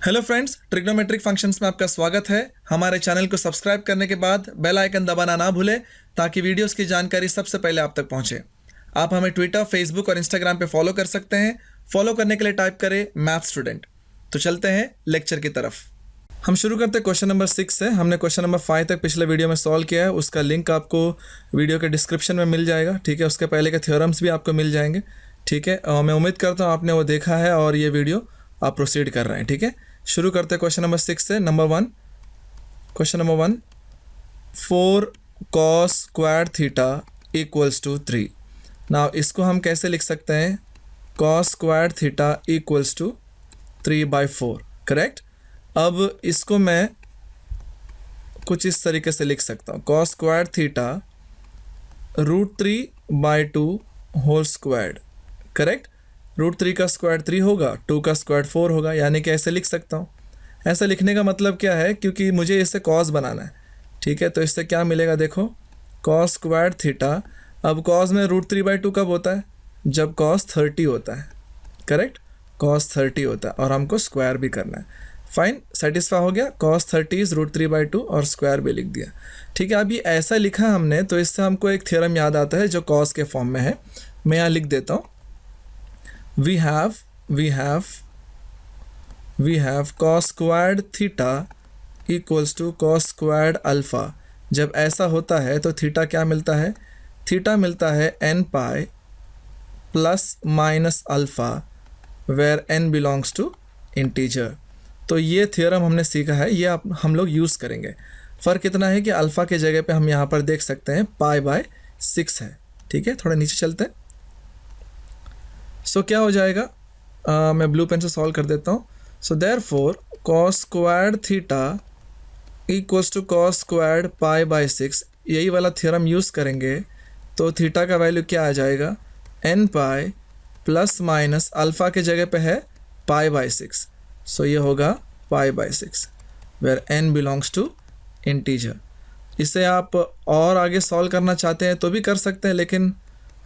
Hello friends, trigonometric functions में आपका स्वागत है। हमारे चैनल को सब्सक्राइब करने के बाद बेल आइकन दबाना ना भूलें ताकि वीडियोस की जानकारी सबसे पहले आप तक पहुंचे। आप हमें ट्विटर, फेसबुक और इंस्टाग्राम पे फॉलो कर सकते हैं। फॉलो करने के लिए टाइप करें मैथ स्टूडेंट। तो चलते हैं लेक्चर की तरफ। हम शुरू करते हैं क्वेश्चन नंबर 6 से। हमने क्वेश्चन नंबर 5 तक पिछले वीडियो में सॉल्व किया है, उसका लिंक आपको वीडियो के डिस्क्रिप्शन में मिल जाएगा। ठीक है, उसके पहले के थ्योरम्स भी आपको मिल जाएंगे। ठीक है, मैं उम्मीद करता हूँ आपने वो देखा है और ये वीडियो आप प्रोसीड कर रहे हैं। ठीक है, शुरू करते हैं क्वेश्चन नंबर 6 से। Question number 1, 4 cos square theta equals to 3। Now इसको हम कैसे लिख सकते हैं? cos square theta equals to 3/4, correct. अब इसको मैं कुछ इस तरीके से लिख सकता हूँ, cos square theta √3/2 whole squared, correct. √3 का स्क्वायर 3 होगा, 2 का स्क्वायर 4 होगा, यानी कि ऐसे लिख सकता हूँ। ऐसा लिखने का मतलब क्या है, क्योंकि मुझे इससे कॉस बनाना है। ठीक है, तो इससे क्या मिलेगा देखो, cos स्क्वायर थीटा। अब cos में √3/2 कब होता है? जब cos 30 होता है, करेक्ट। cos 30 होता है और हमको स्क्वायर भी करना है। फाइन, सेटिस्फाई हो गया। cos 30 इज √3/2 और स्क्वायर भी लिख दिया। ठीक है, अभी ऐसा लिखा हमने तो इससे हमको एक थ्योरम याद आता है जो cos के फॉर्म में है। मैं यहाँ लिख देता हूँ। we have cos squared theta equals to cos squared alpha। जब ऐसा होता है तो थीटा क्या मिलता है? थीटा मिलता है n pi plus minus alpha where n belongs to integer. तो ये थ्योरम हमने सीखा है, ये हम लोग यूज़ करेंगे। फ़र्क इतना है कि अल्फ़ा के जगह पे हम यहाँ पर देख सकते हैं π/6 है। ठीक है, थोड़ा नीचे चलते हैं। सो क्या हो जाएगा, मैं ब्लू पेन से सॉल्व कर देता हूँ। So therefore cos squared theta equals to cos squared π/6, यही वाला थ्योरम यूज़ करेंगे तो थीटा का वैल्यू क्या आ जाएगा? n pi plus minus alpha के जगह पे है π/6, सो ये होगा π/6 where n belongs to integer. इसे आप और आगे सॉल्व करना चाहते हैं तो भी कर सकते हैं, लेकिन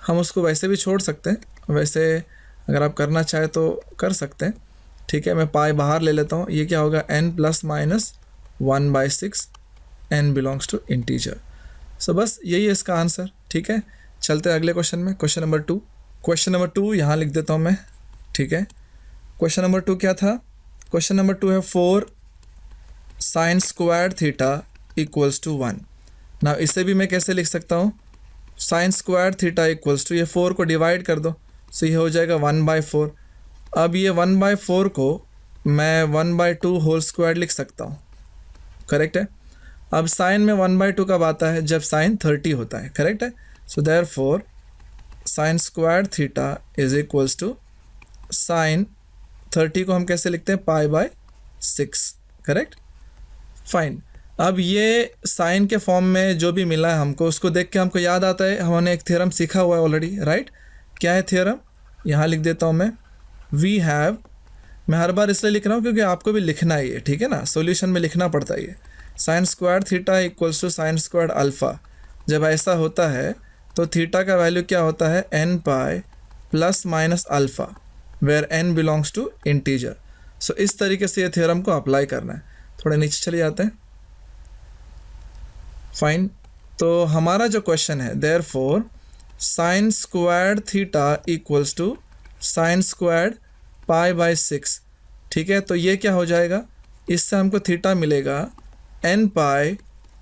हम उसको वैसे भी छोड़ सकते हैं। वैसे अगर आप करना चाहें तो कर सकते हैं। ठीक है, मैं पाई बाहर ले लेता हूँ। ये क्या होगा? n plus minus 1/6, n belongs to integer. So बस यही है इसका आंसर। ठीक है, चलते हैं अगले क्वेश्चन में। क्वेश्चन नंबर 2 यहाँ लिख देता हूँ मैं। ठीक है, क्वेश्चन नंबर 2 क्या था? क्वेश्चन नंबर 2 है 4 sine square theta equals to 1। ना इसे भी मैं कैसे लिख सकता हूँ? Sine square theta equals to, ये 4 को डिवाइड कर दो, सो ये हो जाएगा 1/4। अब ये 1/4 को मैं 1/2 होल स्क्वायर लिख सकता हूँ, करेक्ट है। अब साइन में 1/2 कब आता है? जब साइन 30 होता है, करेक्ट है। So therefore sine square theta is equals to sine 30 को हम कैसे लिखते हैं? π/6, करेक्ट। फाइन, अब ये साइन के फॉर्म में जो भी मिला है हमको, उसको देख के हमको याद आता है हमने एक थ्योरम सीखा हुआ है ऑलरेडी, राइट। क्या है थ्योरम? यहाँ लिख देता हूँ मैं। मैं हर बार इसलिए लिख रहा हूँ क्योंकि आपको भी लिखना ही है, ठीक है ना, सॉल्यूशन में लिखना पड़ता है। ये sine square theta equals to sine square alpha. जब ऐसा होता है तो थीटा का वैल्यू क्या होता है? n pi plus minus alpha where n belongs to integer. So इस तरीके से ये थ्योरम को अप्लाई करना है। थोड़े नीचे चले जाते हैं। फाइन, तो हमारा जो क्वेश्चन है, therefore sine squared theta equals to sine squared π/6। ठीक है, तो ये क्या हो जाएगा? इससे हमको थीटा मिलेगा n pi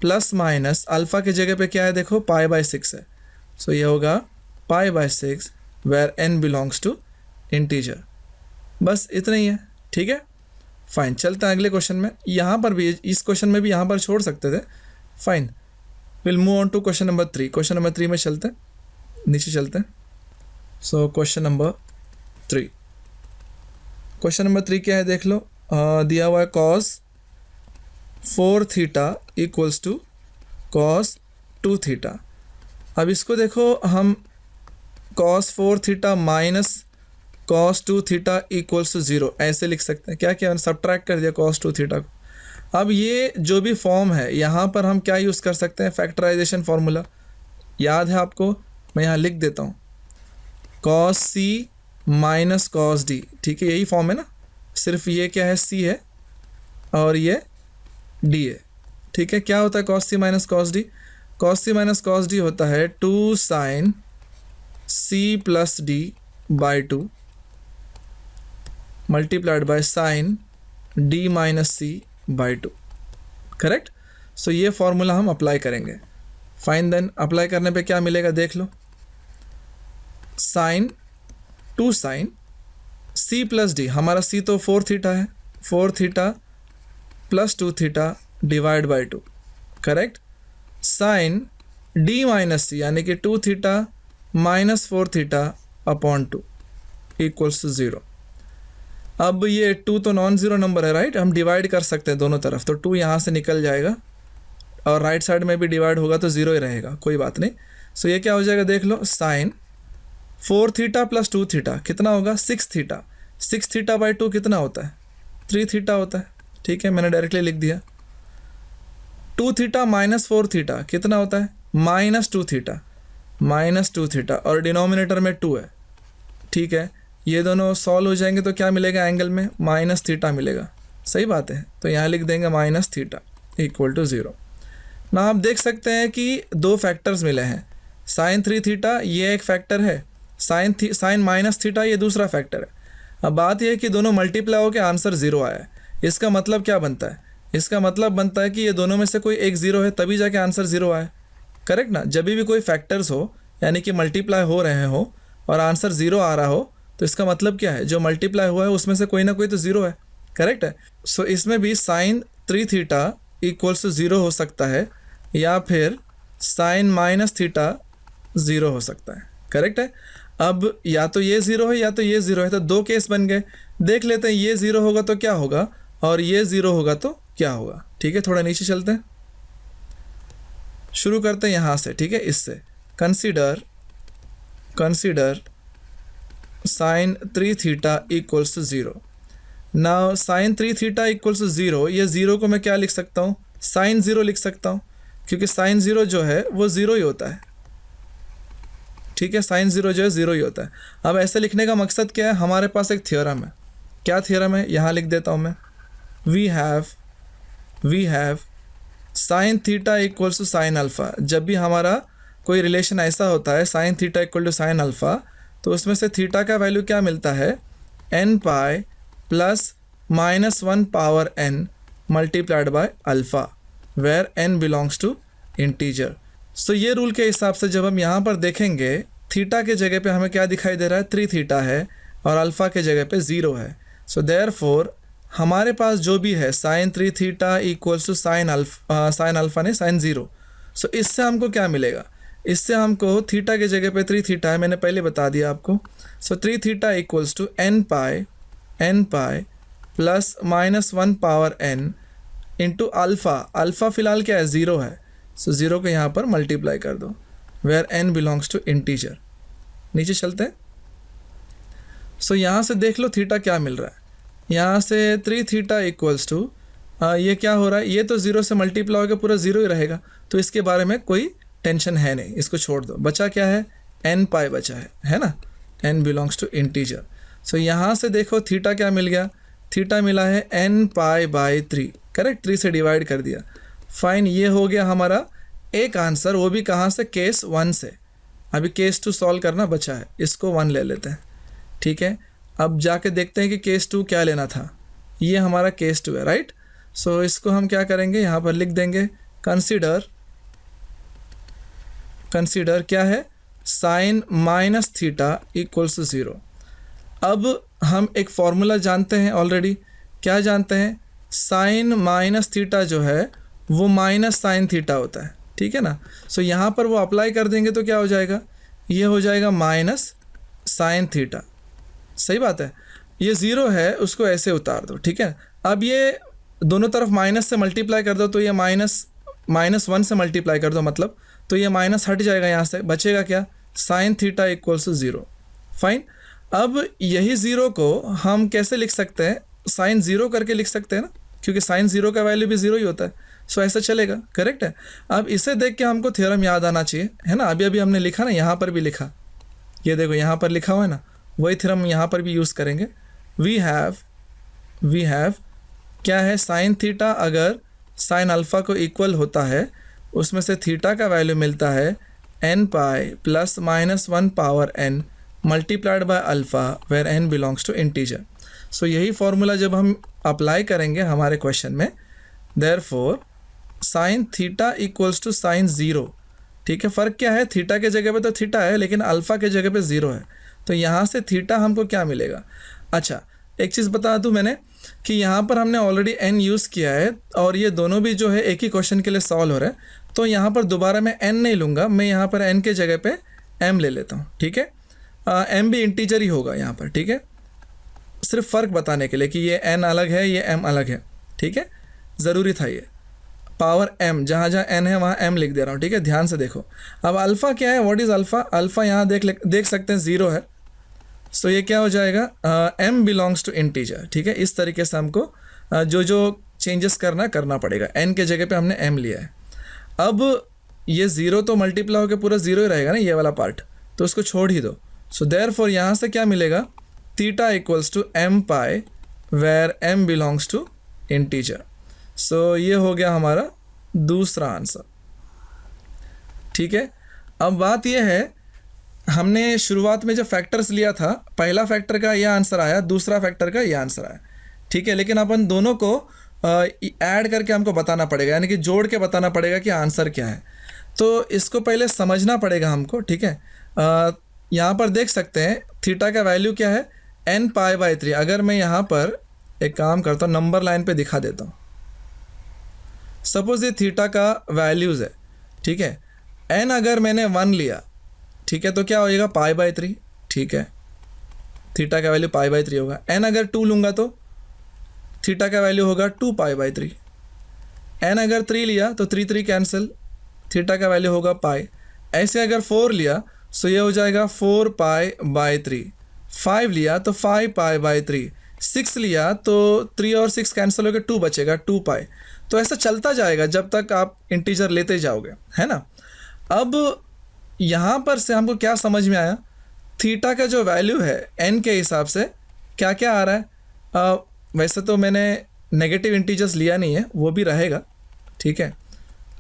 plus minus alpha के जगह पे क्या है देखो? π/6 है, सो ये होगा π/6 where n belongs to integer. बस इतना ही है। ठीक है, फाइन, चलते हैं अगले क्वेश्चन में। यहाँ पर भी, इस क्वेश्चन में भी यहाँ पर छोड़ सकते थे। Fine, will move on to question number 3। Question number 3 में चलते हैं, नीचे चलते हैं। सो क्वेश्चन नंबर 3 क्या है देख लो। दिया हुआ है cos 4 theta equals to cos 2 theta. अब इसको देखो, हम cos 4 theta minus cos 2 theta equals to 0 ऐसे लिख सकते हैं। क्या किया? सब्ट्रैक्ट कर दिया cos 2 थीटा को। अब ये जो भी फॉर्म है, यहाँ पर हम क्या यूज़ कर सकते हैं? फैक्टराइजेशन फार्मूला याद है आपको? मैं यहाँ लिख देता हूँ, cos c minus cos d। ठीक है, यही फॉर्म है ना, सिर्फ ये क्या है? c है, और ये डी है, ठीक है। क्या होता है cos C minus cos D? Cos C minus cos D होता है 2 sine C plus D by 2 multiplied by sine D minus C by 2, correct. So ये फॉर्मूला हम अप्लाई करेंगे। फाइन, देन अप्लाई करने पे क्या मिलेगा देख लो। Sine 2 sine C plus D, हमारा सी तो 4 थीटा है, 4 theta plus 2 theta divide by 2, correct. Sine D minus C यानी कि 2 theta minus 4 theta upon 2 equals to 0। अब ये 2 तो नॉन ज़ीरो नंबर है, राइट। हम डिवाइड कर सकते हैं दोनों तरफ, तो 2 यहाँ से निकल जाएगा और राइट साइड में भी डिवाइड होगा तो 0 ही रहेगा, कोई बात नहीं। सो ये क्या हो जाएगा देख लो। साइन 4 थीटा प्लस 2 थीटा कितना होगा? 6 थीटा। 6 थीटा बाई 2 कितना होता है? 3 थीटा होता है, ठीक है, मैंने डायरेक्टली लिख दिया। 2 थीटा माइनस 4 थीटा कितना होता है? माइनस 2 थीटा, माइनस 2 थीटा, और डिनोमिनेटर में 2 है, ठीक है। ये दोनों सॉल्व हो जाएंगे तो क्या मिलेगा एंगल में? माइनस थीटा मिलेगा, सही बात है। तो यहाँ लिख देंगे माइनस थीटा इक्वल टू 0। ना आप देख सकते हैं कि 2 फैक्टर्स मिले हैं। साइन 3 थीटा ये एक फैक्टर है, साइन माइनस थीटा ये दूसरा फैक्टर है। अब बात यह है कि दोनों मल्टीप्लाई होकर आंसर 0 आया है। इसका मतलब क्या बनता है? इसका मतलब बनता है कि ये दोनों में से कोई एक 0 है तभी जाके आंसर 0 आए, करेक्ट ना। जब भी कोई फैक्टर्स हो यानी कि मल्टीप्लाई हो रहे हो और आंसर 0 आ रहा हो तो इसका मतलब क्या है? जो मल्टीप्लाई हुआ है उसमें से कोई ना कोई तो 0 है, करेक्ट है। सो इसमें भी साइन 3 थीटा इक्वल्स टू 0 हो सकता है या फिर साइन माइनस थीटा 0 हो सकता है, करेक्ट है। अब या तो ये 0 है या तो ये 0 है, तो 2 केस बन गए। देख लेते हैं ये 0 होगा तो क्या होगा और ये 0 होगा तो क्या होगा, ठीक है। थोड़ा नीचे चलते हैं, शुरू करते हैं यहाँ से, ठीक है। इससे consider sine 3 theta equals to 0। Now sine 3 theta equals to 0, ये 0 को मैं क्या लिख सकता हूँ? साइन 0 लिख सकता हूँ, क्योंकि साइन 0 जो है वो 0 ही होता है, ठीक है। साइन 0 जो है 0 ही होता है। अब ऐसे लिखने का मकसद क्या है? हमारे पास एक थ्योरम है। क्या थ्योरम है? यहाँ लिख देता हूँ मैं। We have sine theta equals to sine alpha. जब भी हमारा कोई रिलेशन ऐसा होता है sine theta equal to sine alpha, तो उसमें से थीटा का वैल्यू क्या मिलता है? n pi plus -1 power n multiplied by alpha, where n belongs to integer. So ये रूल के हिसाब से जब हम यहाँ पर देखेंगे थीटा के जगह पे हमें क्या दिखाई दे रहा है? 3 थीटा है और अल्फ़ा के जगह पे 0 है। सो देयरफॉर हमारे पास जो भी है sine 3 theta equals to sine alpha नहीं, साइन 0। सो इससे हमको क्या मिलेगा? इससे हमको थीटा के जगह पे 3 थीटा है, मैंने पहले बता दिया आपको। So 3 theta equals to n pi plus -1 power n into alpha. Alpha फ़िलहाल क्या है? 0 है। सो 0 को यहाँ पर मल्टीप्लाई कर दो, where n belongs to integer. नीचे चलते हैं। सो यहाँ से देख लो थीटा क्या मिल रहा है। यहाँ से 3 थीटा इक्वल्स टू ये क्या हो रहा है? ये तो 0 से मल्टीप्लाई होकर पूरा 0 ही रहेगा, तो इसके बारे में कोई टेंशन है नहीं, इसको छोड़ दो। बचा क्या है? n पाई बचा है ना। n belongs to integer. So यहाँ से देखो थीटा क्या मिल गया? थीटा मिला है n पाई बाई 3, करेक्ट। 3 से डिवाइड कर दिया। फाइन, ये हो गया हमारा एक आंसर, वो भी कहाँ से? केस 1 से। अभी केस 2 सॉल्व करना बचा है, इसको 1 ले लेते हैं, ठीक है। अब जाके देखते हैं कि केस 2 क्या लेना था। ये हमारा केस 2 है, राइट। सो इसको हम क्या करेंगे? यहाँ पर लिख देंगे कंसीडर क्या है? Sine minus theta equals to 0। अब हम एक फॉर्मूला जानते हैं ऑलरेडी। क्या जानते हैं? साइन माइनस थीटा जो है वो माइनस साइन थीटा होता है, ठीक है ना। सो यहाँ पर वो अप्लाई कर देंगे तो क्या हो जाएगा? ये हो जाएगा माइनस साइन थीटा, सही बात है। ये 0 है, उसको ऐसे उतार दो, ठीक है। अब ये दोनों तरफ माइनस से मल्टीप्लाई कर दो, तो ये -1 से मल्टीप्लाई कर दो, मतलब तो ये माइनस हट जाएगा यहाँ से। बचेगा क्या? Sine theta equals to 0। Fine. अब यही 0 को हम कैसे लिख सकते हैं? साइन 0 करके लिख सकते हैं ना, क्योंकि साइन 0 का वैल्यू भी 0 ही होता है। सो ऐसा चलेगा, करेक्ट है। अब इसे देख के हमको थ्योरम याद आना चाहिए, है ना। अभी हमने लिखा ना, यहाँ पर भी लिखा, ये देखो यहाँ पर लिखा हुआ है ना, वही थ्योरम यहाँ पर भी यूज़ करेंगे। वी हैव क्या है, साइन थीटा अगर साइन अल्फ़ा को इक्वल होता है, उसमें से थीटा का वैल्यू मिलता है n pi plus minus 1 power n multiplied by alpha where n belongs to integer. So यही फॉर्मूला जब हम अप्लाई करेंगे हमारे क्वेश्चन में, therefore sine theta equals to sine zero. ठीक है, फ़र्क क्या है, थीटा के जगह पे तो थीटा है लेकिन अल्फ़ा के जगह पे ज़ीरो है, तो यहाँ से थीटा हमको क्या मिलेगा। अच्छा, एक चीज़ बता दूँ मैंने कि यहाँ पर हमने ऑलरेडी n यूज़ किया है और ये दोनों भी जो है एक ही क्वेश्चन के लिए सॉल्व हो रहे हैं, तो यहाँ पर दोबारा मैं n नहीं लूँगा, मैं यहाँ पर n के जगह पे m ले लेता हूँ। ठीक है, m भी इंटीजर ही होगा यहाँ पर। ठीक है, सिर्फ फ़र्क बताने के लिए कि ये n अलग है, ये m अलग है। ठीक है, ज़रूरी था ये पावर m, जहाँ जहाँ n है वहाँ m लिख दे रहा हूँ। ठीक है, ध्यान से देखो। अब अल्फ़ा क्या है, व्हाट इज़ अल्फ़ा, अल्फ़ा यहाँ देख सकते हैं ज़ीरो है, सो ये क्या हो जाएगा, m बिलोंग्स टू इंटीजर। ठीक है, इस तरीके से हमको जो चेंजेस करना पड़ेगा। n के जगह पे हमने m लिया है। अब ये ज़ीरो तो मल्टीप्लाई होकर पूरा ज़ीरो ही रहेगा ना, ये वाला पार्ट, तो उसको छोड़ ही दो। सो देयरफॉर यहाँ से क्या मिलेगा, theta equals to m pi where m belongs to integer. So ये हो गया हमारा दूसरा आंसर। ठीक है, अब बात यह है, हमने शुरुआत में जो फैक्टर्स लिया था, पहला फैक्टर का यह आंसर आया, दूसरा फैक्टर का यह आंसर आया। ठीक है, लेकिन अपन दोनों को ऐड करके हमको बताना पड़ेगा, यानी कि जोड़ के बताना पड़ेगा कि आंसर क्या है। तो इसको पहले समझना पड़ेगा हमको। ठीक है, यहाँ पर देख सकते हैं थीटा का वैल्यू क्या है, n पाई बाई 3। अगर मैं यहाँ पर एक काम करता हूँ, नंबर लाइन पे दिखा देता हूँ। सपोज ये थीटा का वैल्यूज़ है। ठीक है, n अगर मैंने 1 लिया, ठीक है, तो क्या होएगा, पाई बाई 3। ठीक है, थीटा का वैल्यू पाई बाई 3 होगा। n अगर 2 लूँगा तो थीटा का वैल्यू होगा 2 पाई बाई 3। n अगर 3 लिया तो 3 3 कैंसिल, थीटा का वैल्यू होगा पाई। ऐसे अगर 4 लिया सो ये हो जाएगा 4 पाई बाई 3। 5 लिया तो 5 पाई बाई 3। 6 लिया तो 3 और 6 कैंसिल होकर 2 बचेगा, 2 पाई। तो ऐसा चलता जाएगा जब तक आप इंटीजर लेते जाओगे, है ना। अब यहाँ पर से हमको क्या समझ में आया, थीटा का जो वैल्यू है n के हिसाब से क्या क्या आ रहा है। वैसे तो मैंने नेगेटिव इंटीजर्स लिया नहीं है, वो भी रहेगा। ठीक है,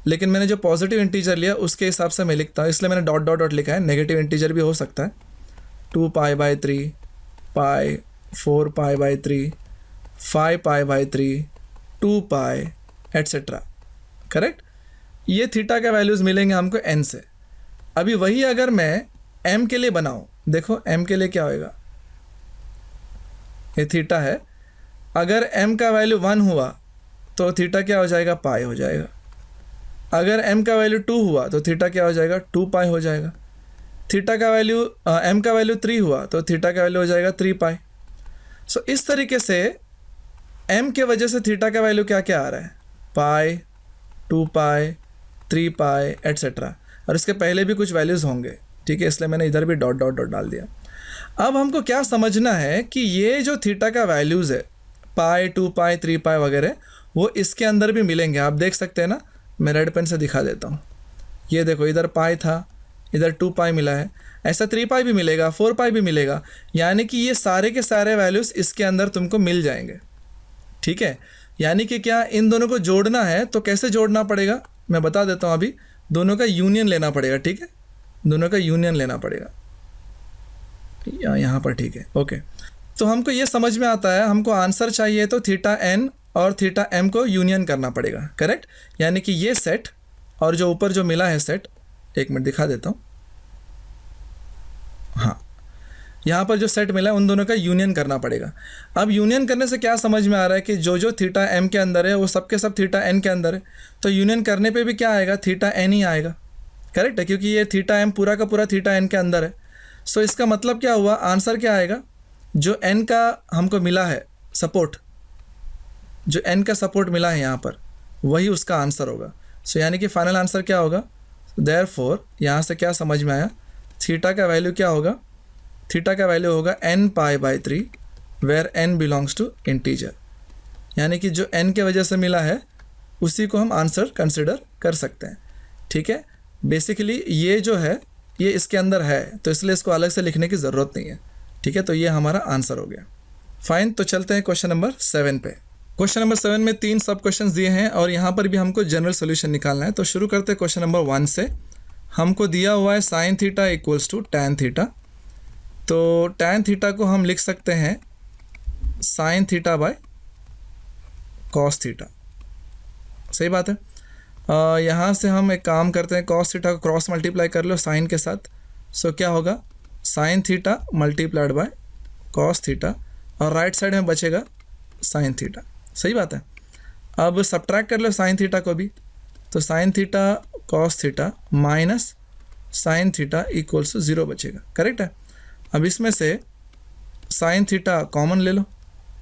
लेकिन मैंने जो पॉजिटिव इंटीजर लिया उसके हिसाब से मैं लिखता हूँ, इसलिए मैंने डॉट डॉट डॉट लिखा है। नेगेटिव इंटीजर भी हो सकता है, 2 पाई by 3, pi, 4 pi by 3, 5 pi by 3, 2 pi etcetera. Correct, ये थीटा का वैल्यूज़ मिलेंगे हमको n से। अभी वही अगर मैं m के लिए बनाऊँ, देखो m के लिए क्या होएगा, ये थीटा है, अगर m का वैल्यू 1 हुआ तो थीटा क्या हो जाएगा, पाई हो जाएगा। अगर m का वैल्यू 2 हुआ तो थीटा क्या हो जाएगा, 2 पाई हो जाएगा। थीटा का वैल्यू m का वैल्यू 3 हुआ तो थीटा का वैल्यू हो जाएगा 3 पाई। सो इस तरीके से m के वजह से थीटा का वैल्यू क्या क्या आ रहा है, पाई, 2 पाई, 3 पाई एट्सेट्रा, और इसके पहले भी कुछ वैल्यूज़ होंगे। ठीक है, इसलिए मैंने इधर भी डॉट डॉट डॉट डाल दिया। अब हमको क्या समझना है कि ये जो थीटा का वैल्यूज़ है, पाई, 2 पाई, 3 पाई वगैरह, वो इसके अंदर भी मिलेंगे। आप देख सकते हैं ना, मैं रेड पेन से दिखा देता हूँ। ये देखो, इधर पाई था, इधर 2 पाई मिला है, ऐसा 3 पाई भी मिलेगा, 4 पाई भी मिलेगा, यानी कि ये सारे के सारे वैल्यूज़ इसके अंदर तुमको मिल जाएंगे। ठीक है, यानी कि क्या, इन दोनों को जोड़ना है तो कैसे जोड़ना पड़ेगा, मैं बता देता हूँ। अभी दोनों का यूनियन लेना पड़ेगा। ठीक है, दोनों का यूनियन लेना पड़ेगा यहाँ पर। ठीक है, ओके। तो हमको ये समझ में आता है, हमको आंसर चाहिए तो थीटा n और थीटा m को यूनियन करना पड़ेगा। करेक्ट, यानी कि ये सेट और जो ऊपर जो मिला है सेट, एक मिनट दिखा देता हूँ। हाँ, यहाँ पर जो सेट मिला है उन दोनों का यूनियन करना पड़ेगा। अब यूनियन करने से क्या समझ में आ रहा है कि जो जो थीटा m के अंदर है वो सब के सब थीटा n के अंदर है, तो यूनियन करने पे भी क्या आएगा, थीटा n ही आएगा। करेक्ट है, क्योंकि ये थीटा m पूरा का पूरा थीटा n के अंदर है। सो इसका मतलब क्या हुआ, आंसर क्या आएगा, जो n का हमको मिला है सपोर्ट, जो n का सपोर्ट मिला है यहाँ पर, वही उसका आंसर होगा। सो यानी कि फाइनल आंसर क्या होगा, देयरफॉर यहाँ से क्या समझ में आया, थीटा का वैल्यू क्या होगा, थीटा का वैल्यू होगा n pi by 3 where n belongs to integer. यानी कि जो n के वजह से मिला है उसी को हम आंसर कंसिडर कर सकते हैं। ठीक है, बेसिकली ये जो है ये इसके अंदर है, तो इसलिए इसको अलग से लिखने की ज़रूरत नहीं है। ठीक है, तो ये हमारा आंसर हो गया। फाइन, तो चलते हैं क्वेश्चन नंबर 7 पे। क्वेश्चन नंबर 7 में 3 सब क्वेश्चन दिए हैं और यहाँ पर भी हमको जनरल सोल्यूशन निकालना है। तो शुरू करते हैं क्वेश्चन नंबर 1 से। हमको दिया हुआ है sine theta equals to tan theta. तो टैन थीटा को हम लिख सकते हैं sine theta by cos theta. सही बात है। यहाँ से हम एक काम करते हैं, कॉस थीटा को क्रॉस मल्टीप्लाई कर लो साइन के साथ। सो क्या होगा, sine theta multiplied by cos theta और राइट साइड में बचेगा साइन थीटा। सही बात है। अब सब्ट्रैक्ट कर लो साइन थीटा को भी। तो sine theta cos theta minus sine theta equals to 0 बचेगा। करेक्ट है। अब इसमें से साइन थीटा कॉमन ले लो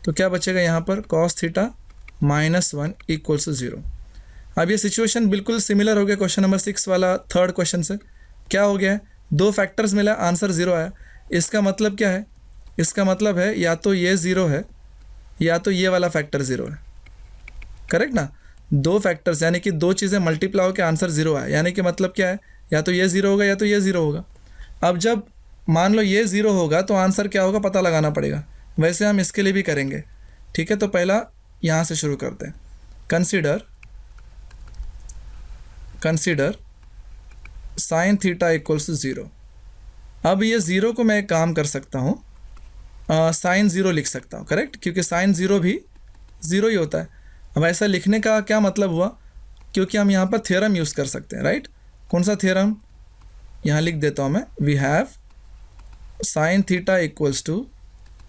तो क्या बचेगा यहाँ पर, कॉस थीटा -1 इक्वल्स टू 0। अब ये सिचुएशन बिल्कुल सिमिलर हो गया क्वेश्चन नंबर 6 वाला थर्ड क्वेश्चन से। क्या हो गया है, 2 फैक्टर्स मिला, आंसर 0 आया। इसका मतलब क्या है, इसका मतलब है या तो ये 0 है या तो ये वाला फैक्टर 0 है। करेक्ट ना। 2 फैक्टर्स यानी कि 2 चीज़ें मल्टीप्लाई होकर आंसर 0 आया, यानी कि मतलब क्या है, या तो ये 0 होगा या तो ये 0 होगा। अब जब मान लो ये 0 होगा तो आंसर क्या होगा पता लगाना पड़ेगा। वैसे हम इसके लिए भी करेंगे। ठीक है, तो पहला यहाँ से शुरू करते हैं। Consider sine theta equals to 0। अब ये 0 को मैं एक काम कर सकता हूँ, साइन 0 लिख सकता हूँ। करेक्ट, क्योंकि साइन 0 भी 0 ही होता है। अब ऐसा लिखने का क्या मतलब हुआ, क्योंकि हम यहाँ पर थ्योरम यूज़ कर सकते हैं। राइट, कौन सा थ्योरम, यहाँ लिख देता हूँ मैं। We have sine theta equals to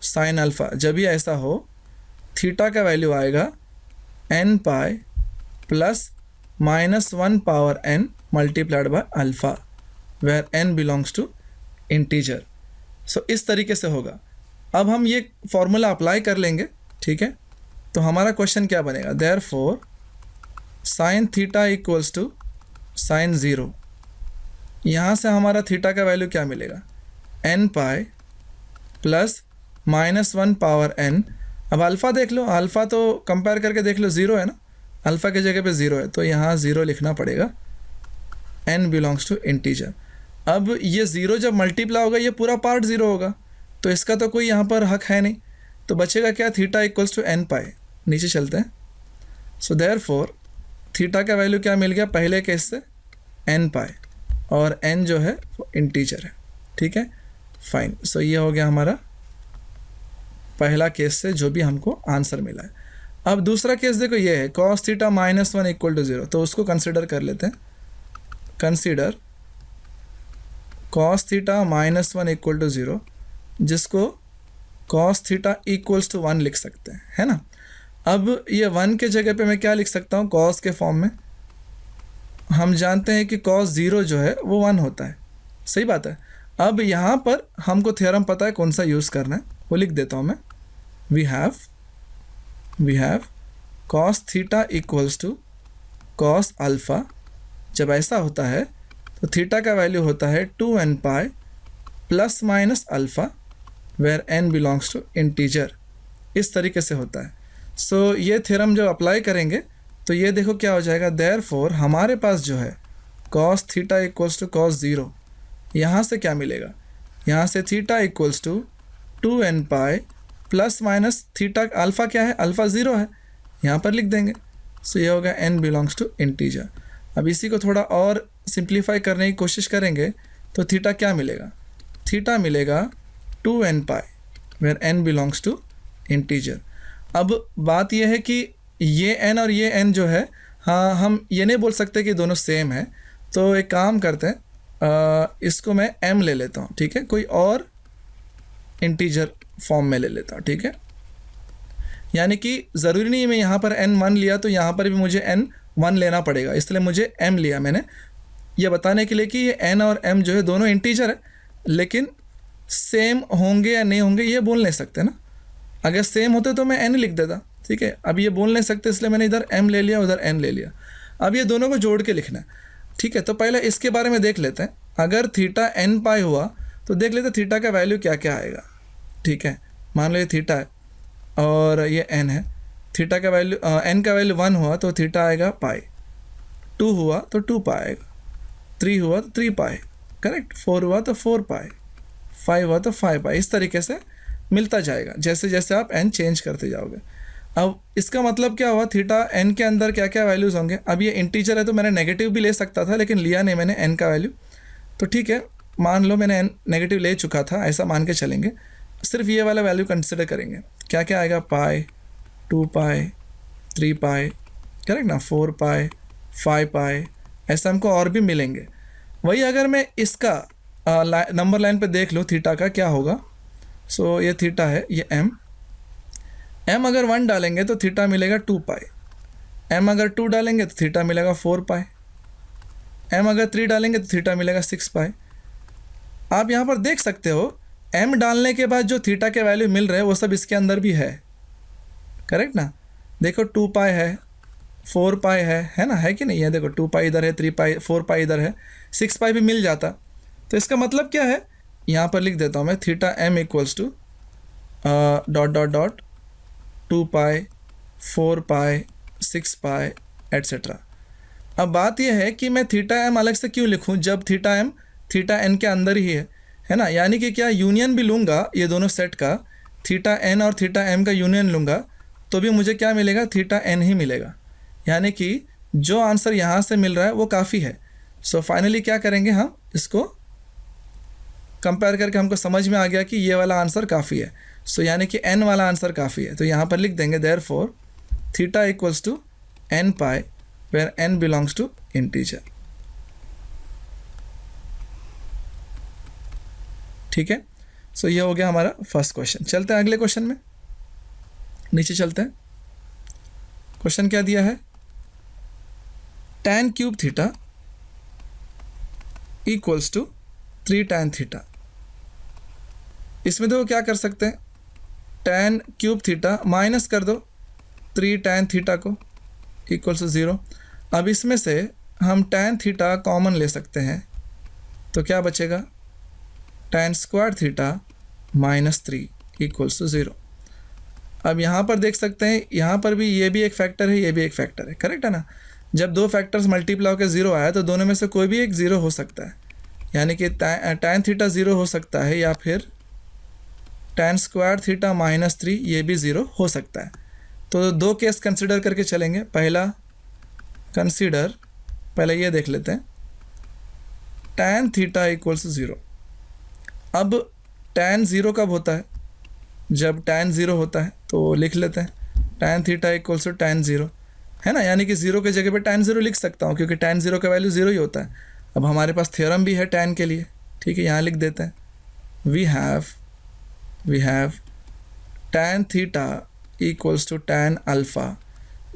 sine alpha. जब भी ऐसा हो, थीटा का वैल्यू आएगा n pi plus -1 power n multiplied by alpha, where n belongs to integer. So इस तरीके से होगा। अब हम ये फॉर्मूला अप्लाई कर लेंगे। ठीक है, तो हमारा क्वेश्चन क्या बनेगा, therefore sine theta equals to sine 0। यहाँ से हमारा थीटा का वैल्यू क्या मिलेगा, n pi plus -1 power n। अब अल्फ़ा देख लो, अल्फ़ा तो कंपेयर करके देख लो 0 है ना, अल्फ़ा की जगह पे 0 है, तो यहाँ 0 लिखना पड़ेगा, n बिलोंग्स टू इंटीजर। अब ये 0 जब मल्टीप्लाई होगा ये पूरा पार्ट 0 होगा, तो इसका तो कोई यहाँ पर हक है नहीं। तो बचेगा क्या, थीटा इक्वल्स टू n पाई। नीचे चलते हैं। सो देयरफॉर थीटा का वैल्यू क्या मिल गया पहले केस से, n पाई, और n जो है वो इंटीजर है। ठीक है, फाइन। सो ये हो गया हमारा पहला केस से जो भी हमको आंसर मिला है। अब दूसरा केस देखो, ये है कॉस थीटा -1 इक्वल टू 0। तो उसको कंसिडर कर लेते हैं। Consider cos theta -1 equal to 0, जिसको कॉस थीटा इक्वल्स टू 1 लिख सकते हैं, है ना। अब ये 1 के जगह पे मैं क्या लिख सकता हूँ, कॉस के फॉर्म में। हम जानते हैं कि कॉस 0 जो है वो 1 होता है। सही बात है। अब यहाँ पर हमको थ्योरम पता है कौन सा यूज़ करना है, वो लिख देता हूँ मैं। We have cos theta equals to cos alpha. जब ऐसा होता है तो थीटा का वैल्यू होता है 2n pi plus minus alpha, where n belongs to integer. इस तरीके से होता है। सो ये थ्योरम जब अप्लाई करेंगे तो ये देखो क्या हो जाएगा, देयरफॉर हमारे पास जो है cos theta equals to cos 0। यहाँ से क्या मिलेगा, यहाँ से theta equals to 2n pi plus minus theta, alpha क्या है, अल्फ़ा 0 है, यहाँ पर लिख देंगे। सो ये होगा n बिलोंग्स टू इंटीजर। अब इसी को थोड़ा और सिंप्लीफाई करने की कोशिश करेंगे तो थीटा क्या मिलेगा, थीटा मिलेगा 2n pi, where n belongs to integer. अब बात यह है कि ये n और ये n जो है, हाँ हम ये नहीं बोल सकते कि दोनों सेम है। तो एक काम करते हैं, इसको मैं m ले लेता हूँ। ठीक है, कोई और इंटीजर फॉर्म में ले लेता हूँ। ठीक है, यानी कि ज़रूरी नहीं मैं यहाँ पर n1 लिया तो यहाँ पर भी मुझे n1 लेना पड़ेगा, इसलिए मुझे m लिया मैंने, ये बताने के लिए कि ये n और m जो है दोनों इंटीजर है, लेकिन सेम होंगे या नहीं होंगे ये बोल नहीं सकते ना। अगर सेम होते तो मैं n लिख देता। ठीक है, अब ये बोल नहीं सकते, इसलिए मैंने इधर m ले लिया, उधर n ले लिया। अब ये दोनों को जोड़ के लिखना है। ठीक है, तो पहले इसके बारे में देख लेते हैं। अगर थीटा n पाई हुआ तो देख लेते थीटा का वैल्यू क्या क्या आएगा। ठीक है, मान लो ये थीटा है और ये n है। थीटा का वैल्यू n का वैल्यू 1 हुआ तो थीटा आएगा पाई, 2 हुआ तो 2 पाई आएगा, 3 हुआ तो 3 पाई, करेक्ट, 4 हुआ तो 4 पाई, 5 हुआ तो 5 पाई। इस तरीके से मिलता जाएगा जैसे जैसे आप n चेंज करते जाओगे। अब इसका मतलब क्या हुआ, थीटा एन के अंदर क्या क्या वैल्यूज़ होंगे। अब ये इंटीजर है तो मैंने नेगेटिव भी ले सकता था, लेकिन लिया नहीं मैंने एन का वैल्यू। तो ठीक है, मान लो मैंने एन नेगेटिव ले चुका था, ऐसा मान के चलेंगे। सिर्फ ये वाला वैल्यू कंसिडर करेंगे। क्या क्या आएगा, पाई, 2 पाई, 3 पाई, करेक्ट ना, 4 पाई, 5 पाई, ऐसा हमको और भी मिलेंगे। वही अगर मैं इसका नंबर लाइन पे देख लूँ थीटा का क्या होगा। सो ये थीटा है, ये एम अगर 1 डालेंगे तो थीटा मिलेगा 2 पाई, एम अगर 2 डालेंगे तो थीटा मिलेगा 4 पाई, एम अगर 3 डालेंगे तो थीटा मिलेगा 6 पाई। आप यहाँ पर देख सकते हो एम डालने के बाद जो थीटा के वैल्यू मिल रहे हैं वो सब इसके अंदर भी है, करेक्ट ना। देखो 2 पाई है, 4 पाई है ना, है कि नहीं, है देखो 2 पाई इधर है, 3 पाई, 4 पाई इधर है, 6 पाई भी मिल जाता। तो इसका मतलब क्या है, यहाँ पर लिख देता हूँ मैं, theta m equals to dot dot dot 2 pi, 4 pi, 6 pi et cetera. अब बात यह है कि मैं थीटा एम अलग से क्यों लिखूं जब थीटा एम थीटा एन के अंदर ही है ना। यानी कि क्या यूनियन भी लूँगा ये दोनों सेट का, थीटा एन और थीटा एम का यूनियन लूँगा तो भी मुझे क्या मिलेगा, थीटा एन ही मिलेगा। यानी कि जो आंसर यहाँ से मिल रहा है वो काफ़ी है। सो फाइनली क्या करेंगे, हम इसको कंपेयर करके हमको समझ में आ गया कि ये वाला आंसर काफ़ी है। सो यानी कि एन वाला आंसर काफ़ी है। तो यहाँ पर लिख देंगे therefore theta equals to n pi where n belongs to integer. ठीक है, सो ये हो गया हमारा फर्स्ट क्वेश्चन। चलते हैं अगले क्वेश्चन में, नीचे चलते हैं। क्वेश्चन क्या दिया है, tan cube theta equals to 3 tan theta. इसमें देखो क्या कर सकते हैं, tan क्यूब थीटा माइनस कर दो 3 tan थीटा को इक्वल्स टू 0। अब इसमें से हम tan थीटा कॉमन ले सकते हैं तो क्या बचेगा, tan square theta minus 3 equals to 0। अब यहाँ पर देख सकते हैं, यहाँ पर भी ये भी एक फैक्टर है, ये भी एक फैक्टर है, करेक्ट है ना। जब दो फैक्टर्स मल्टीप्लाई होकर 0 आया तो दोनों में से कोई भी एक 0 हो सकता है। यानी कि tan थीटा 0 हो सकता है, या फिर tan स्क्वायर थीटा माइनस 3 ये भी 0 हो सकता है। तो दो केस कंसिडर करके चलेंगे। पहला कंसीडर, पहले ये देख लेते हैं, tan थीटा इक्वल्स 0। अब tan 0 कब होता है, जब tan 0 होता है। तो लिख लेते हैं tan theta equals to tan 0, है ना। यानी कि 0 के जगह पे tan 0 लिख सकता हूँ क्योंकि tan 0 का वैल्यू 0 ही होता है। अब हमारे पास थ्योरम भी है tan के लिए, ठीक है, यहाँ लिख देते हैं, we have tan theta equals to tan alpha.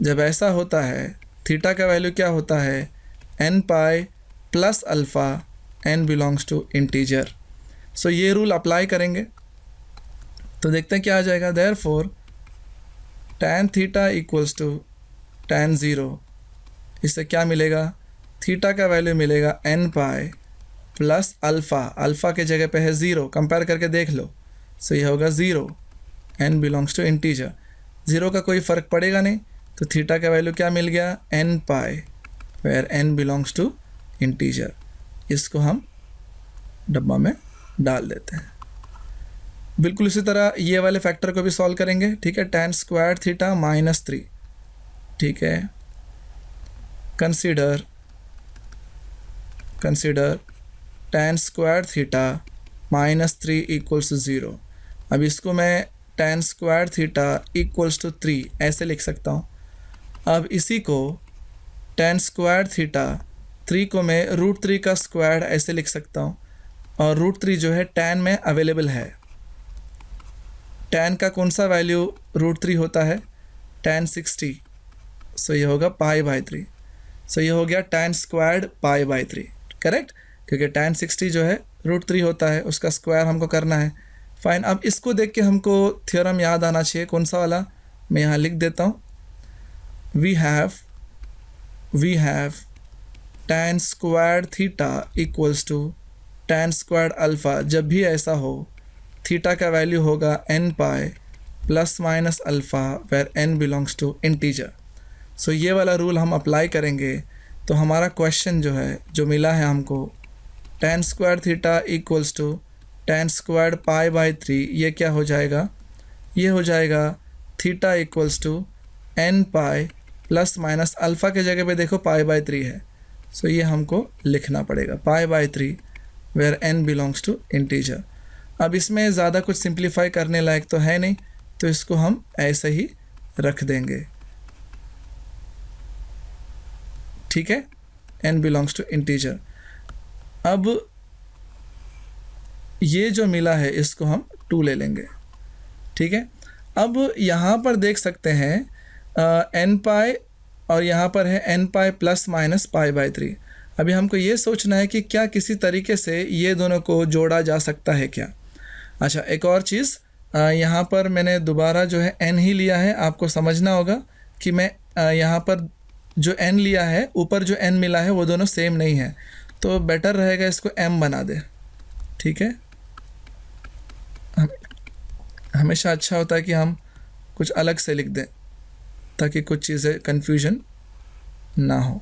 जब ऐसा होता है थीटा का वैल्यू क्या होता है, n pi plus alpha, n belongs to integer. So ये रूल अप्लाई करेंगे तो देखते हैं क्या आ जाएगा। Therefore tan theta equals to tan 0, इससे क्या मिलेगा, थीटा का वैल्यू मिलेगा n pi plus alpha, alpha के जगह पे है 0, कंपेयर करके देख लो। सो ये होगा 0, n बिलोंग्स टू इंटीजर। 0 का कोई फ़र्क पड़ेगा नहीं, तो थीटा का वैल्यू क्या मिल गया, n pi where n belongs to integer. इसको हम डब्बा में डाल देते हैं। बिल्कुल इसी तरह ये वाले फैक्टर को भी सॉल्व करेंगे, ठीक है। tan स्क्वायर थीटा माइनस 3, ठीक है। Consider tan square theta minus 3 equals to 0। अब इसको मैं tan square theta equals to 3 ऐसे लिख सकता हूँ। अब इसी को tan स्क्वायर थीटा 3 को मैं √3 का स्क्वायर ऐसे लिख सकता हूँ, और √3 जो है tan में अवेलेबल है। tan का कौन सा वैल्यू √3 होता है, tan 60। सो ये होगा π/3। सो ये हो गया tan स्क्वायर्ड π/3, करेक्ट, क्योंकि tan 60 जो है √3 होता है, उसका स्क्वायर हमको करना है। फाइन, अब इसको देख के हमको थ्योरम याद आना चाहिए, कौन सा वाला, मैं यहाँ लिख देता हूँ। We have tan squared theta equals to tan squared alpha. जब भी ऐसा हो थीटा का वैल्यू होगा n pi plus minus alpha where n belongs to integer. So ये वाला रूल हम अप्लाई करेंगे तो हमारा क्वेश्चन जो है, जो मिला है हमको, tan square theta equals to tan squared π/3, ये क्या हो जाएगा, ये हो जाएगा theta equals to n pi plus minus alpha के जगह पे देखो पाई/3 है, सो ये हमको लिखना पड़ेगा पाई/3 where n belongs to integer. अब इसमें ज़्यादा कुछ सिंप्लीफाई करने लायक तो है नहीं, तो इसको हम ऐसे ही रख देंगे, ठीक है, n बिलोंग्स टू इंटीजर। अब ये जो मिला है इसको हम 2 ले लेंगे, ठीक है। अब यहाँ पर देख सकते हैं n पाई और यहाँ पर है n पाई प्लस माइनस पाई/3। अभी हमको ये सोचना है कि क्या किसी तरीके से ये दोनों को जोड़ा जा सकता है क्या। अच्छा, एक और चीज़, यहाँ पर मैंने दोबारा जो है n ही लिया है। आपको समझना होगा कि मैं यहाँ पर जो n लिया है, ऊपर जो n मिला है वो दोनों सेम नहीं है, तो बेटर रहेगा इसको m बना दे, ठीक है। हमेशा अच्छा होता है कि हम कुछ अलग से लिख दें ताकि कुछ चीज़ें कन्फ्यूजन ना हो,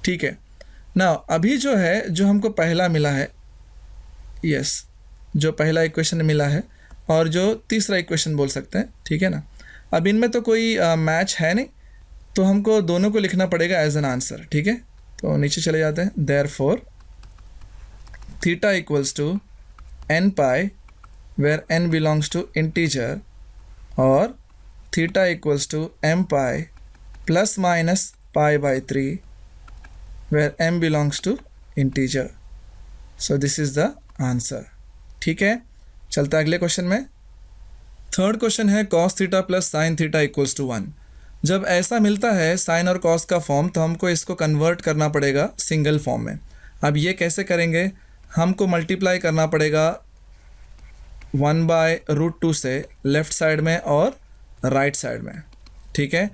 ठीक है ना। अभी जो है, जो हमको पहला मिला है, यस, जो पहला इक्वेशन मिला है और जो तीसरा इक्वेशन बोल सकते हैं, ठीक है ना। अब इनमें तो कोई मैच है नहीं, तो हमको दोनों को लिखना पड़ेगा एज एन आंसर, ठीक है। तो नीचे चले जाते हैं। Therefore theta equals to n pi where n belongs to integer और theta equals to m pi plus minus पाई/3 where m belongs to integer. So this is the answer, ठीक है। चलता है अगले क्वेश्चन में। थर्ड क्वेश्चन है cos theta plus sine theta equals to 1। जब ऐसा मिलता है साइन और कॉस का फॉर्म, तो हमको इसको कन्वर्ट करना पड़ेगा सिंगल फॉर्म में। अब ये कैसे करेंगे, हमको मल्टीप्लाई करना पड़ेगा 1/√2 से लेफ़्ट साइड में और राइट साइड में, ठीक है।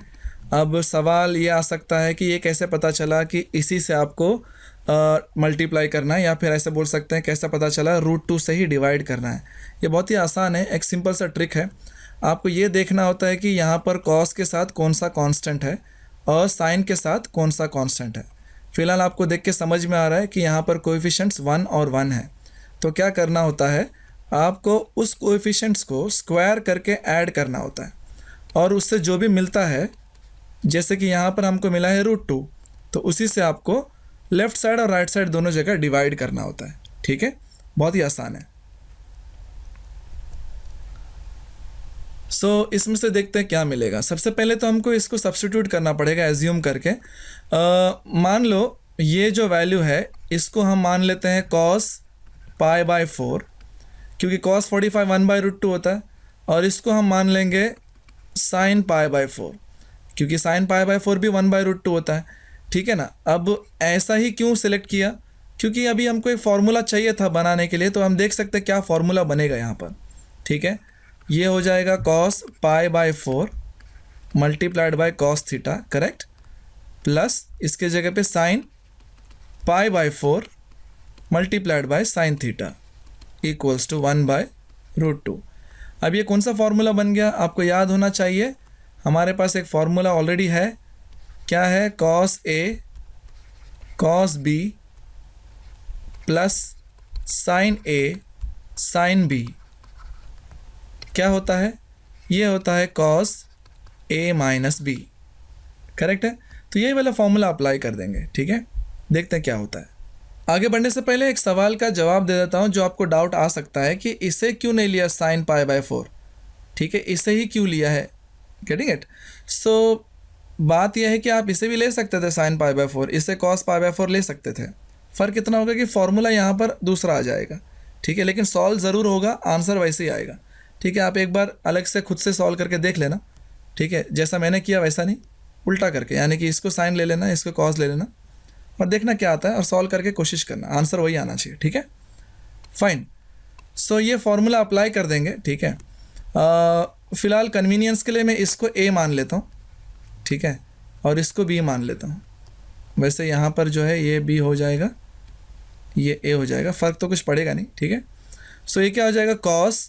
अब सवाल ये आ सकता है कि ये कैसे पता चला कि इसी से आपको मल्टीप्लाई करना है, या फिर ऐसे बोल सकते हैं कैसे पता चला √2 से ही डिवाइड करना है। ये बहुत ही आसान है, एक सिंपल सा ट्रिक है। आपको ये देखना होता है कि यहाँ पर कॉस के साथ कौन सा कांस्टेंट है और साइन के साथ कौन सा कांस्टेंट है। फिलहाल आपको देख के समझ में आ रहा है कि यहाँ पर कोएफिशिएंट्स 1 और 1 है, तो क्या करना होता है, आपको उस कोएफिशिएंट्स को स्क्वायर करके ऐड करना होता है और उससे जो भी मिलता है, जैसे कि यहाँ पर हमको मिला है √2, तो उसी से आपको लेफ़्ट साइड और राइट साइड दोनों जगह डिवाइड करना होता है, ठीक है। बहुत ही आसान है। सो इसमें से देखते हैं क्या मिलेगा। सबसे पहले तो हमको इसको सब्स्टिट्यूट करना पड़ेगा एज्यूम करके। मान लो ये जो वैल्यू है इसको हम मान लेते हैं cos π/4, क्योंकि cos 45 1/√2 होता है, और इसको हम मान लेंगे sin π/4, क्योंकि sin π/4 भी 1/√2 होता है, ठीक है ना। अब ऐसा ही क्यों सिलेक्ट किया, क्योंकि अभी हमको एक फार्मूला चाहिए था बनाने के लिए, तो हम देख सकते हैं क्या फार्मूला बनेगा यहाँ पर, ठीक है। ये हो जाएगा cos π/4 multiplied by cos theta, correct, plus इसके जगह पे sin π/4 multiplied by sin theta equals to 1/√2। अब ये कौन सा फार्मूला बन गया, आपको याद होना चाहिए। हमारे पास एक फार्मूला ऑलरेडी है, क्या है, cos A cos B plus sin A sin B क्या होता है, ये होता है cos A minus B, correct है। तो ये वाला फॉर्मूला अप्लाई कर देंगे, ठीक है। देखते हैं क्या होता है। आगे बढ़ने से पहले एक सवाल का जवाब दे देता हूँ जो आपको डाउट आ सकता है कि इसे क्यों नहीं लिया sin π/4, ठीक है, इसे ही क्यों लिया है, गेटिंग इट। सो बात यह है कि आप इसे भी ले सकते थे sin π/4, इसे cos π/4 ले सकते थे। फ़र्क इतना होगा कि फॉर्मूला यहाँ पर दूसरा आ जाएगा, ठीक है, लेकिन सॉल्व ज़रूर होगा, आंसर वैसे ही आएगा, ठीक है। आप एक बार अलग से खुद से सॉल्व करके देख लेना, ठीक है, जैसा मैंने किया वैसा नहीं, उल्टा करके, यानी कि इसको साइन ले लेना, इसको कॉस ले लेना और देखना क्या आता है और सॉल्व करके कोशिश करना, आंसर वही आना चाहिए, ठीक है, फाइन। सो ये फार्मूला अप्लाई कर देंगे, ठीक है। फ़िलहाल कन्वीनियंस के लिए मैं इसको A मान लेता हूँ, ठीक है, और इसको B मान लेता हूँ। वैसे यहाँ पर जो है ये B हो जाएगा, ये A हो जाएगा, फ़र्क तो कुछ पड़ेगा नहीं, ठीक है। सो ये क्या हो जाएगा, cos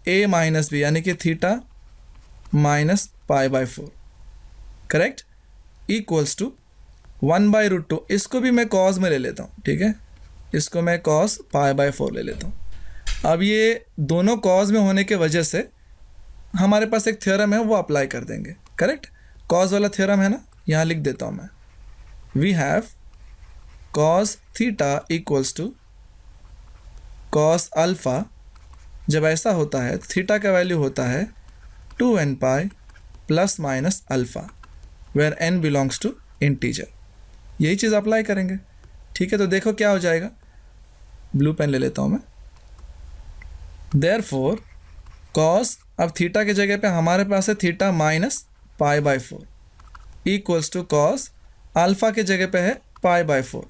A माइनस B, यानी कि theta minus π/4, correct, equals to 1/√2। इसको भी मैं cos में ले लेता हूँ, ठीक है, इसको मैं cos π/4 ले लेता हूँ। अब ये दोनों cos में होने के वजह से हमारे पास एक थ्योरम है वो अप्लाई कर देंगे, करेक्ट। कॉज वाला थ्योरम है ना, यहाँ लिख देता हूँ मैं। We have cos theta equals to cos alpha. जब ऐसा होता है थीटा का वैल्यू होता है 2n pi plus minus alpha, where n belongs to integer. यही चीज़ अप्लाई करेंगे, ठीक है। तो देखो क्या हो जाएगा, ब्लू पेन ले लेता हूँ मैं। देयरफॉर कॉस, अब थीटा की जगह पे हमारे पास है theta minus pi by 4 equals to cos alpha के जगह पे है पाई बाई 4।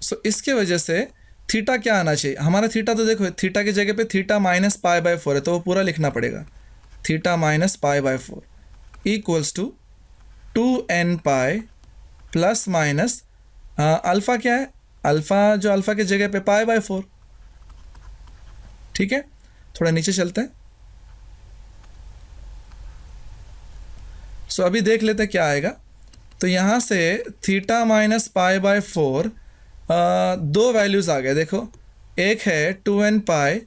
सो इसके वजह से थीटा क्या आना चाहिए हमारा, थीटा तो देखो थीटा की जगह पे थीटा माइनस पाई बाई 4 है, तो वो पूरा लिखना पड़ेगा। Theta minus pi by 4 equals to 2n pi plus minus alpha क्या है, अल्फ़ा जो अल्फ़ा की जगह पे पाई बाई 4, ठीक है। थोड़ा नीचे चलते हैं। सो अभी देख लेते हैं क्या आएगा। तो यहाँ से थीटा माइनस पाई बाई 4 दो वैल्यूज़ आ गए, देखो। एक है 2n pi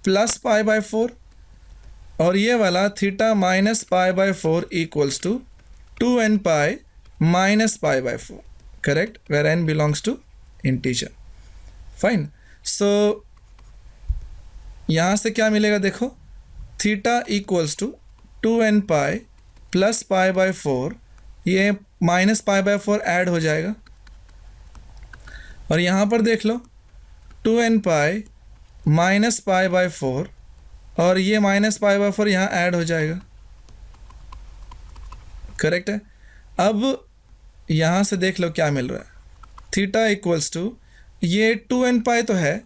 plus pi by 4 और ये वाला theta minus pi by 4 equals to 2n pi minus pi by 4, correct, where n belongs to integer. Fine. So यहाँ से क्या मिलेगा, देखो, theta equals to 2n pi plus pi by 4, ये minus pi by 4 add हो जाएगा और यहाँ पर देख लो 2n pi minus pi by 4 और ये माइनस पाई बाई 4 यहाँ ऐड हो जाएगा, करेक्ट है। अब यहाँ से देख लो क्या मिल रहा है, थीटा इक्वल्स टू ये 2n पाई तो है,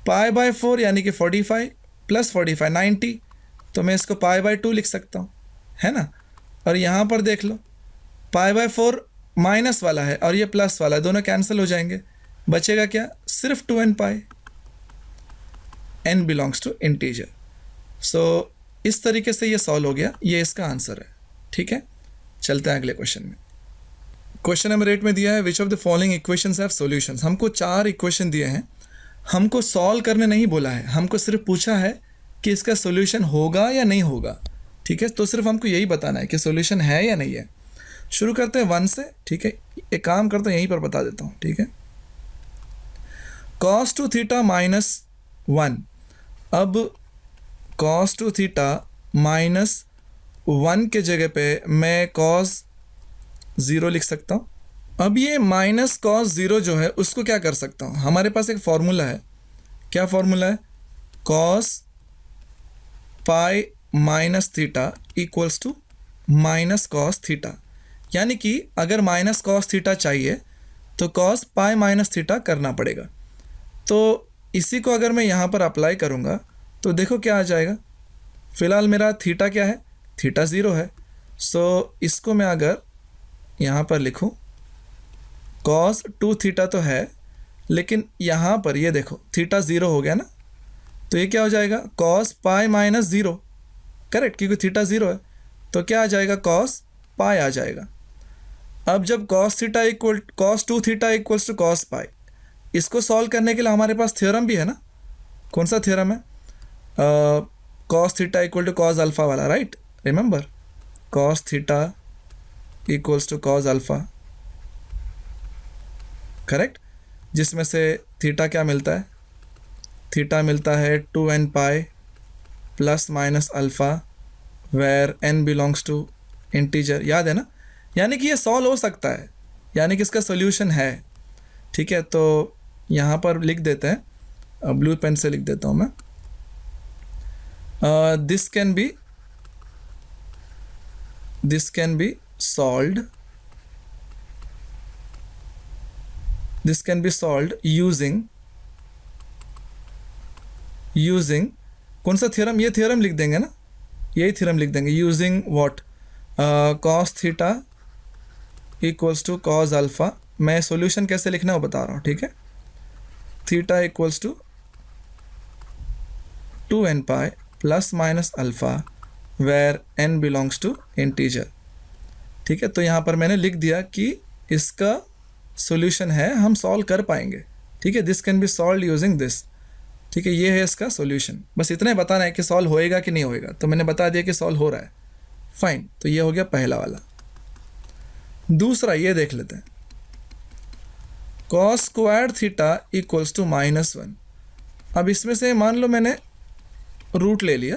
पाई बाई 4 यानी कि 45 प्लस 45 90, तो मैं इसको पाई बाई 2 लिख सकता हूँ, है ना। और यहाँ पर देख लो पाई बाई 4 माइनस वाला है और ये प्लस वाला है, दोनों कैंसिल हो जाएंगे, बचेगा क्या, सिर्फ 2n pi, n belongs to integer. So इस तरीके से ये सॉल्व हो गया, ये इसका आंसर है, ठीक है। चलते हैं अगले क्वेश्चन में। क्वेश्चन नंबर 8 में दिया है which of the following equations have solutions. हमको 4 इक्वेशन दिए हैं, हमको सॉल्व करने नहीं बोला है, हमको सिर्फ पूछा है कि इसका सॉल्यूशन होगा या नहीं होगा, ठीक है। तो सिर्फ हमको यही बताना है कि सॉल्यूशन है या नहीं है। शुरू करते हैं 1 से, ठीक है। एक काम करता हूँ, यहीं पर बता देता हूँ, ठीक है। cos टू थीटा माइनस 1, अब cos टू थीटा माइनस 1 के जगह पे मैं cos 0 लिख सकता हूँ। अब ये माइनस cos 0 जो है उसको क्या कर सकता हूँ, हमारे पास एक फॉर्मूला है, क्या फॉर्मूला है, cos pi minus theta equals to minus cos theta, यानी कि अगर माइनस cos थीटा चाहिए तो cos पाई माइनस थीटा करना पड़ेगा। तो इसी को अगर मैं यहाँ पर अप्लाई करूँगा तो देखो क्या आ जाएगा। फ़िलहाल मेरा थीटा क्या है, थीटा 0 है। सो इसको मैं अगर यहाँ पर लिखूँ, cos 2 थीटा तो है, लेकिन यहाँ पर ये देखो थीटा 0 हो गया ना, तो ये क्या हो जाएगा, cos पाई माइनस 0, करेक्ट, क्योंकि थीटा 0 है तो क्या आ जाएगा, cos पाई आ जाएगा। अब जब cos theta equal cos 2 theta equals to cos pi, इसको सॉल्व करने के लिए हमारे पास थ्योरम भी है ना। कौन सा थ्योरम है, cos theta equal to cos alpha वाला, right, remember, cos theta equals to cos alpha, correct, जिसमें से थीटा क्या मिलता है, थीटा मिलता है 2n pi plus minus alpha where n belongs to integer, याद है ना। यानी कि ये सॉल्व हो सकता है, यानी कि इसका सोल्यूशन है, ठीक है। तो यहाँ पर लिख देते हैं, ब्लू पेन से लिख देता हूँ मैं, this can be solved, this can be solved using कौन सा थ्योरम, ये थ्योरम लिख देंगे ना, यही थ्योरम लिख देंगे, using what, cos theta equals to cos alpha. मैं सॉल्यूशन कैसे लिखना है वो बता रहा हूँ, ठीक है। Theta equals to 2n pi plus minus alpha where n belongs to integer, ठीक है। तो यहाँ पर मैंने लिख दिया कि इसका सॉल्यूशन है, हम सॉल्व कर पाएंगे, ठीक है। This can be solve using this, ठीक है, ये है इसका सॉल्यूशन। बस इतना ही बताना है कि सॉल्व होएगा कि नहीं होएगा, तो मैंने बता दिया कि सॉल्व हो रहा है। फाइन, तो ये हो गया पहला वाला। दूसरा ये देख लेते हैं, cos square theta equals to -1। अब इसमें से मान लो मैंने रूट ले लिया,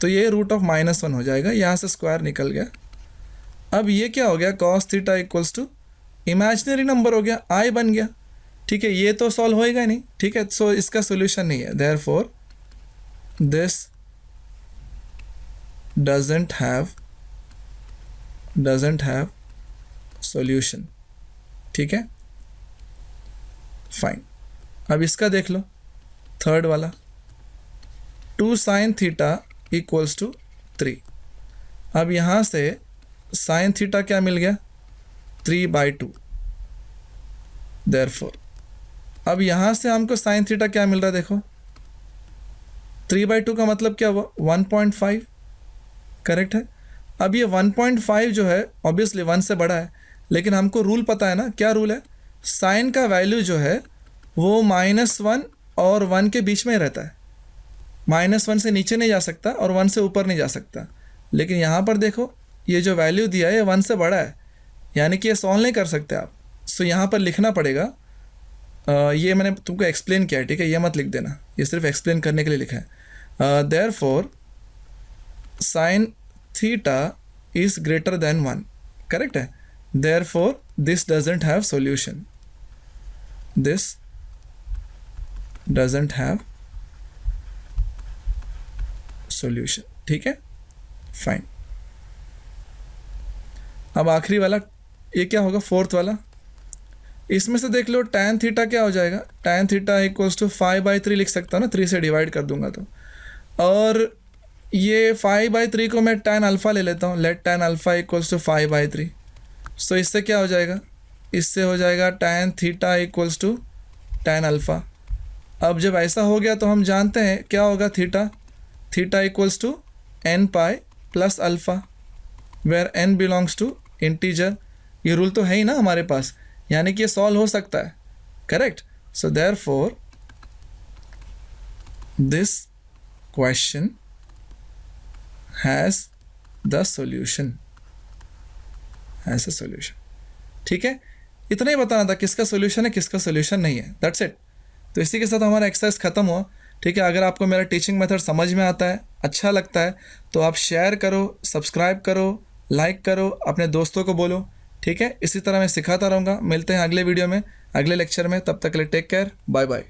तो ये रूट ऑफ -1 हो जाएगा, यहाँ से स्क्वायर निकल गया। अब ये क्या हो गया, cos theta equals to imaginary number हो गया, i बन गया। ठीक है, ये तो सॉल्व होएगा नहीं। ठीक है, सो इसका सोल्यूशन नहीं है, therefore this doesn't have solution. ठीक है, फाइन। अब इसका देख लो, थर्ड वाला, 2 sin थीटा इक्वल्स टू 3। अब यहाँ से sin थीटा क्या मिल गया, 3/2। देयरफॉर अब यहाँ से हमको sin थीटा क्या मिल रहा है, देखो 3/2 का मतलब क्या हुआ, 1.5। करेक्ट है। अब ये 1.5 जो है ऑब्वियसली 1 से बड़ा है, लेकिन हमको रूल पता है ना, क्या रूल है, साइन का वैल्यू जो है वो -1 और 1 के बीच में ही रहता है। -1 से नीचे नहीं जा सकता और 1 से ऊपर नहीं जा सकता। लेकिन यहाँ पर देखो, ये जो वैल्यू दिया है ये 1 से बड़ा है, यानी कि ये सॉल्व नहीं कर सकते आप। सो यहाँ पर लिखना पड़ेगा, ये मैंने तुमको एक्सप्लेन किया है, ठीक है, ये मत लिख देना, ये सिर्फ एक्सप्लेन करने के लिए लिखा है। Therefore sine theta is greater than 1। Correct है। Therefore this doesn't have solution, this doesn't have solution. ठीक है, फाइन। अब आखिरी वाला, ये क्या होगा, फोर्थ वाला। इसमें से देख लो tan थीटा क्या हो जाएगा, tan थीटा इक्वल्स टू 5/3 लिख सकता हूँ ना, 3 से डिवाइड कर दूंगा तो। और ये 5/3 को मैं tan अल्फ़ा ले लेता हूँ, let tan alpha equals to 5/3। So इससे क्या हो जाएगा, इससे हो जाएगा tan theta equals to tan alpha. अब जब ऐसा हो गया तो हम जानते हैं क्या होगा, theta equals to n pi plus alpha, where n belongs to integer. ये रूल तो है ही ना हमारे पास, यानी कि ये सॉल्व हो सकता है। Correct. So therefore this question has the solution, has a solution. ठीक है, इतना ही बताना था किसका सॉल्यूशन है किसका सॉल्यूशन नहीं है, दैट्स इट। तो इसी के साथ हमारा एक्सरसाइज ख़त्म हुआ। ठीक है, अगर आपको मेरा टीचिंग मेथड समझ में आता है, अच्छा लगता है, तो आप शेयर करो, सब्सक्राइब करो, लाइक करो, अपने दोस्तों को बोलो। ठीक है, इसी तरह मैं सिखाता रहूँगा। मिलते हैं अगले वीडियो में, अगले लेक्चर में। तब तक के लिए टेक केयर, बाय बाय।